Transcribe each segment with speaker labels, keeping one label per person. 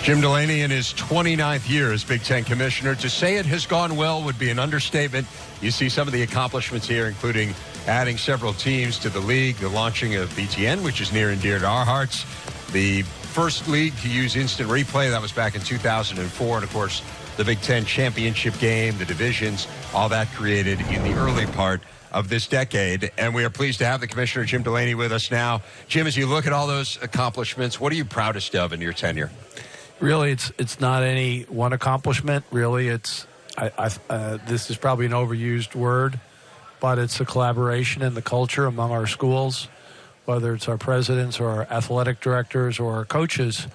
Speaker 1: Jim Delany in his 29th year as Big Ten Commissioner. To say it has gone well would be an understatement. You see some of the accomplishments here, including adding several teams to the league, the launching of BTN, which is near and dear to our hearts, the first league to use instant replay. That was back in 2004. And, of course, the Big Ten championship game, the divisions, all that created in the early part of this decade. And we are pleased to have the Commissioner, Jim Delany, with us now. Jim, as you look at all those accomplishments, what are you proudest of in your tenure?
Speaker 2: Really, it's not any one accomplishment. Really, it's this is probably an overused word, but it's a collaboration in the culture among our schools, whether it's our presidents or our athletic directors or our coaches,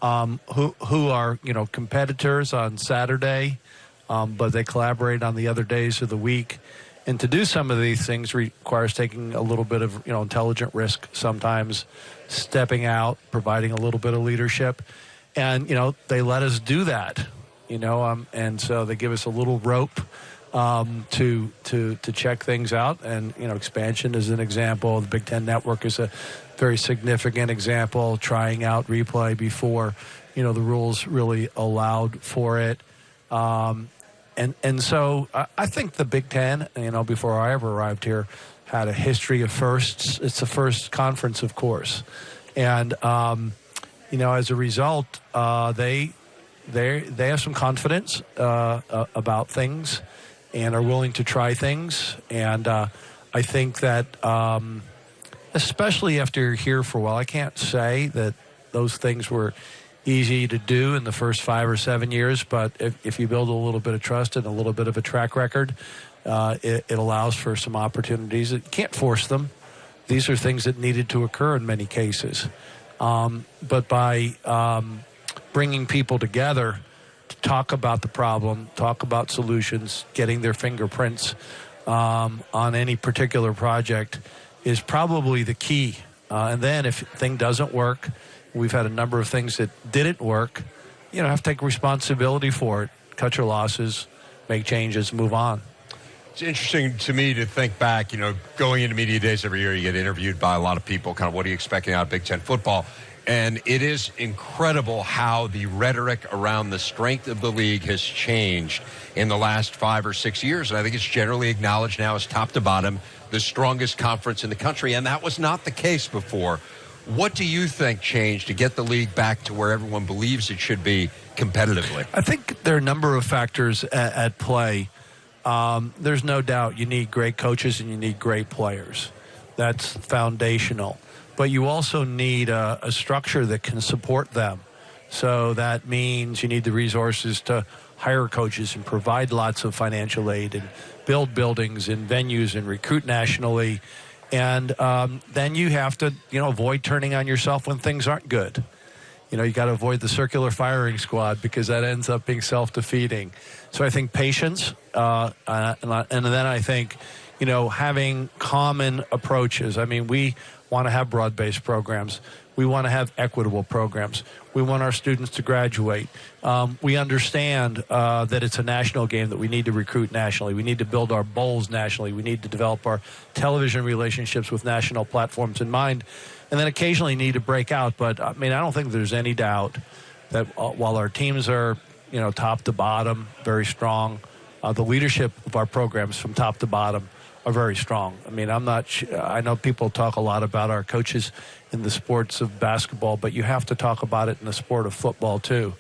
Speaker 2: who are competitors on Saturday, but they collaborate on the other days of the week. And to do some of these things requires taking a little bit of intelligent risk sometimes, stepping out, providing a little bit of leadership. And, they let us do that, and so they give us a little rope to check things out. And, expansion is an example. The Big Ten Network is a very significant example, trying out replay before, the rules really allowed for it. And so I think the Big Ten, before I ever arrived here, had a history of firsts. It's the first conference, of course. And, as a result, they have some confidence about things and are willing to try things. And I think that, especially after you're here for a while, I can't say that those things were easy to do in the first 5 or 7 years, but if you build a little bit of trust and a little bit of a track record, it allows for some opportunities. You can't force them. These are things that needed to occur in many cases. But by bringing people together to talk about the problem, talk about solutions, getting their fingerprints on any particular project is probably the key. And then if a thing doesn't work, we've had a number of things that didn't work, have to take responsibility for it, cut your losses, make changes, move on.
Speaker 1: It's interesting to me to think back, going into media days every year, you get interviewed by a lot of people, kind of what are you expecting out of Big Ten football? And it is incredible how the rhetoric around the strength of the league has changed in the last 5 or 6 years. And I think it's generally acknowledged now as top to bottom, the strongest conference in the country. And that was not the case before. What do you think changed to get the league back to where everyone believes it should be competitively?
Speaker 2: I think there are a number of factors at play. There's no doubt you need great coaches and you need great players. That's foundational. But you also need a structure that can support them. So that means you need the resources to hire coaches and provide lots of financial aid and build buildings and venues and recruit nationally. And then you have to, avoid turning on yourself when things aren't good. You got to avoid the circular firing squad because that ends up being self-defeating. So I think patience, and then I think, having common approaches. I mean, we want to have broad-based programs. We want to have equitable programs. We want our students to graduate. We understand that it's a national game, that we need to recruit nationally. We need to build our bowls nationally. We need to develop our television relationships with national platforms in mind, and then occasionally need to break out. But, I don't think there's any doubt that while our teams are, top to bottom, very strong, the leadership of our programs from top to bottom are very strong. I know people talk a lot about our coaches in the sports of basketball, but you have to talk about it in the sport of football too.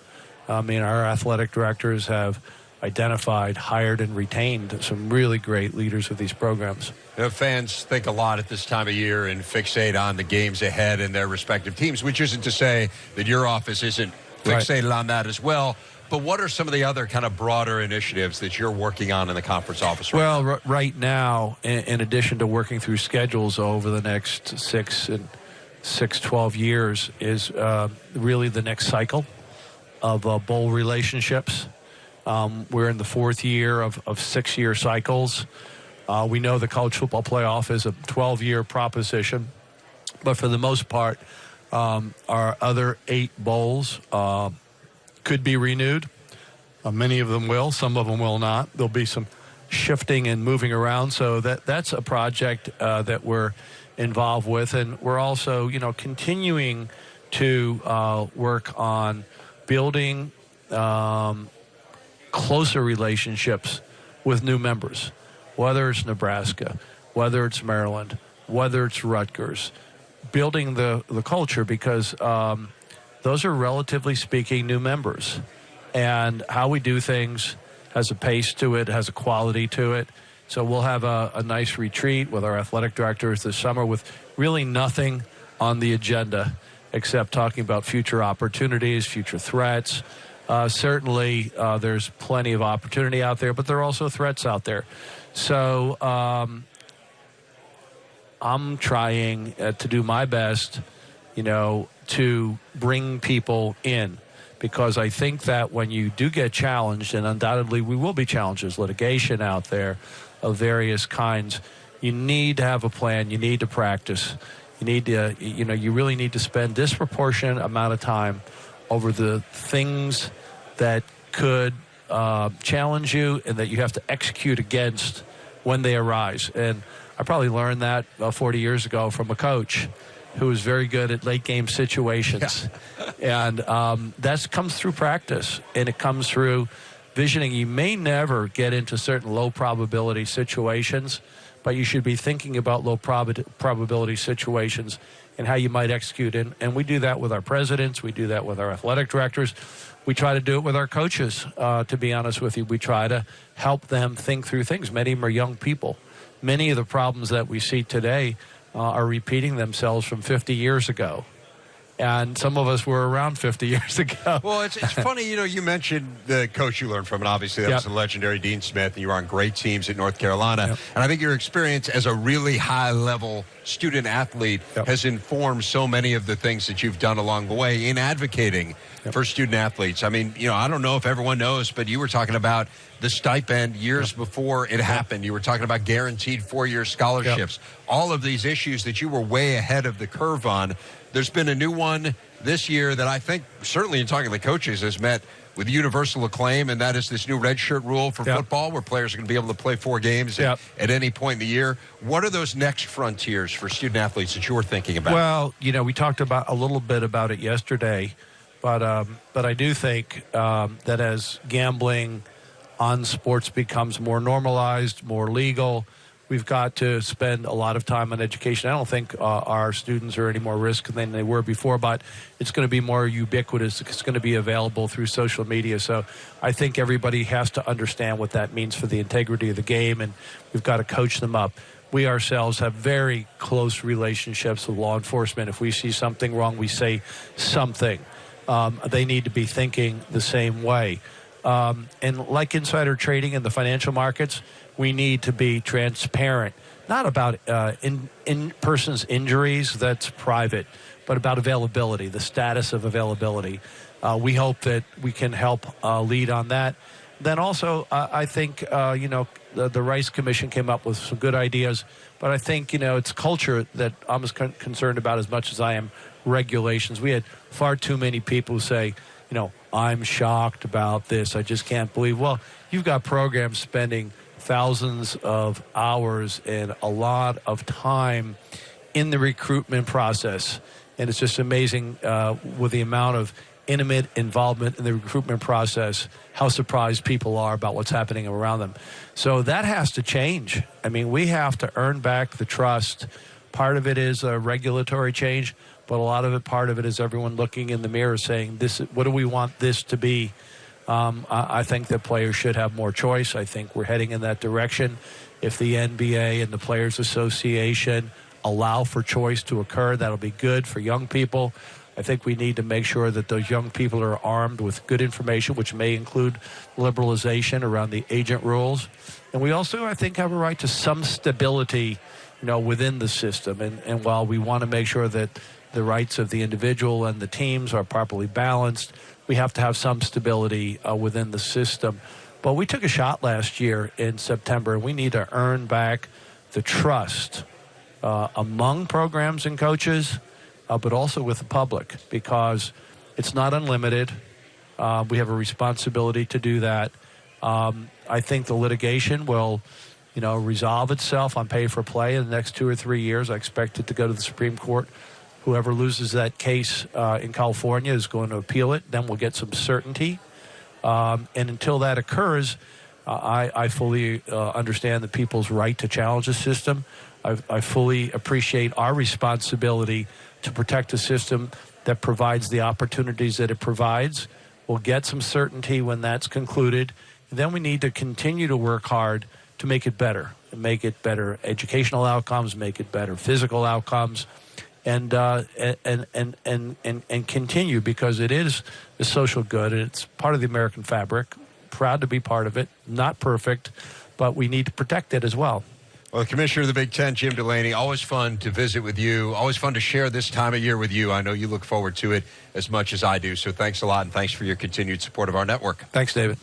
Speaker 2: Our athletic directors have identified, hired, and retained some really great leaders of these programs.
Speaker 1: Fans think a lot at this time of year and fixate on the games ahead and their respective teams, which isn't to say that your office isn't fixated on that as well. But what are some of the other kind of broader initiatives that you're working on in the conference office right now?
Speaker 2: Well, right now, in addition to working through schedules over the next 12 years, is really the next cycle of bowl relationships. We're in the 4th year of 6-year cycles. We know the college football playoff is a 12-year proposition. But for the most part, our other 8 bowls could be renewed. Many of them will. Some of them will not. There'll be some shifting and moving around. So that's a project that we're involved with. And we're also, continuing to work on building closer relationships with new members, whether it's Nebraska, whether it's Maryland, whether it's Rutgers, building the culture, because those are, relatively speaking, new members. And how we do things has a pace to it, has a quality to it. So we'll have a nice retreat with our athletic directors this summer with really nothing on the agenda except talking about future opportunities, future threats. Certainly, there's plenty of opportunity out there, but there are also threats out there. So I'm trying to do my best, to bring people in, because I think that when you do get challenged, and undoubtedly we will be challenged, there's litigation out there of various kinds, you need to have a plan, you need to practice, you need to, you really need to spend disproportionate amount of time over the things that could challenge you and that you have to execute against when they arise. And I probably learned that 40 years ago from a coach who was very good at late game situations. Yeah. And that comes through practice, and it comes through visioning. You may never get into certain low probability situations, but you should be thinking about low probability situations and how you might execute. And we do that with our presidents. We do that with our athletic directors. We try to do it with our coaches, to be honest with you. We try to help them think through things. Many of them are young people. Many of the problems that we see today are repeating themselves from 50 years ago. And some of us were around 50 years ago.
Speaker 1: Well, it's funny, you mentioned the coach you learned from, and obviously that was the legendary Dean Smith, and you were on great teams at North Carolina. Yep. And I think your experience as a really high-level student athlete has informed so many of the things that you've done along the way in advocating for student athletes. I mean, I don't know if everyone knows, but you were talking about the stipend years before it happened. You were talking about guaranteed 4-year scholarships. All of these issues that you were way ahead of the curve on. There's been a new one this year that I think, certainly in talking to the coaches, has met with universal acclaim, and that is this new redshirt rule for football, where players are going to be able to play 4 games at any point in the year. What are those next frontiers for student athletes that you're thinking about?
Speaker 2: Well, we talked about a little bit about it yesterday, but I do think that as gambling on sports becomes more normalized, more legal, we've got to spend a lot of time on education. I don't think our students are any more risk than they were before, but it's going to be more ubiquitous. It's going to be available through social media. So I think everybody has to understand what that means for the integrity of the game, and we've got to coach them up. We ourselves have very close relationships with law enforcement. If we see something wrong, we say something. They need to be thinking the same way. And like insider trading in the financial markets, we need to be transparent, not about in person's injuries, that's private, but about availability, the status of availability. We hope that we can help lead on that. Then also, I think, the Rice Commission came up with some good ideas, but I think, it's culture that I'm as concerned about as much as I am regulations. We had far too many people who say, I'm shocked about this. I just can't believe. Well, you've got programs spending thousands of hours and a lot of time in the recruitment process. And it's just amazing with the amount of intimate involvement in the recruitment process, how surprised people are about what's happening around them. So that has to change. I mean, we have to earn back the trust. Part of it is a regulatory change, but a lot of it, part of it is everyone looking in the mirror saying, what do we want this to be? I think that players should have more choice. I think we're heading in that direction. If the NBA and the Players Association allow for choice to occur, that'll be good for young people. I think we need to make sure that those young people are armed with good information, which may include liberalization around the agent rules. And we also, I think, have a right to some stability, within the system. And while we want to make sure that the rights of the individual and the teams are properly balanced, we have to have some stability within the system. But we took a shot last year in September, and we need to earn back the trust among programs and coaches, but also with the public, because it's not unlimited. We have a responsibility to do that. I think the litigation will, resolve itself on pay for play in the next 2 or 3 years. I expect it to go to the Supreme Court Whoever loses that case in California is going to appeal it. Then we'll get some certainty. And until that occurs, I fully understand the people's right to challenge the system. I fully appreciate our responsibility to protect a system that provides the opportunities that it provides. We'll get some certainty when that's concluded. And then we need to continue to work hard to make it better, and make it better educational outcomes, make it better physical outcomes, and continue, because it is a social good and it's part of the American fabric. Proud to be part of it. Not perfect, but we need to protect it as well.
Speaker 1: Well, the Commissioner of the Big Ten, Jim Delany, always fun to visit with you. Always fun to share this time of year with you. I know you look forward to it as much as I do. So thanks a lot, and thanks for your continued support of our network.
Speaker 2: Thanks, David.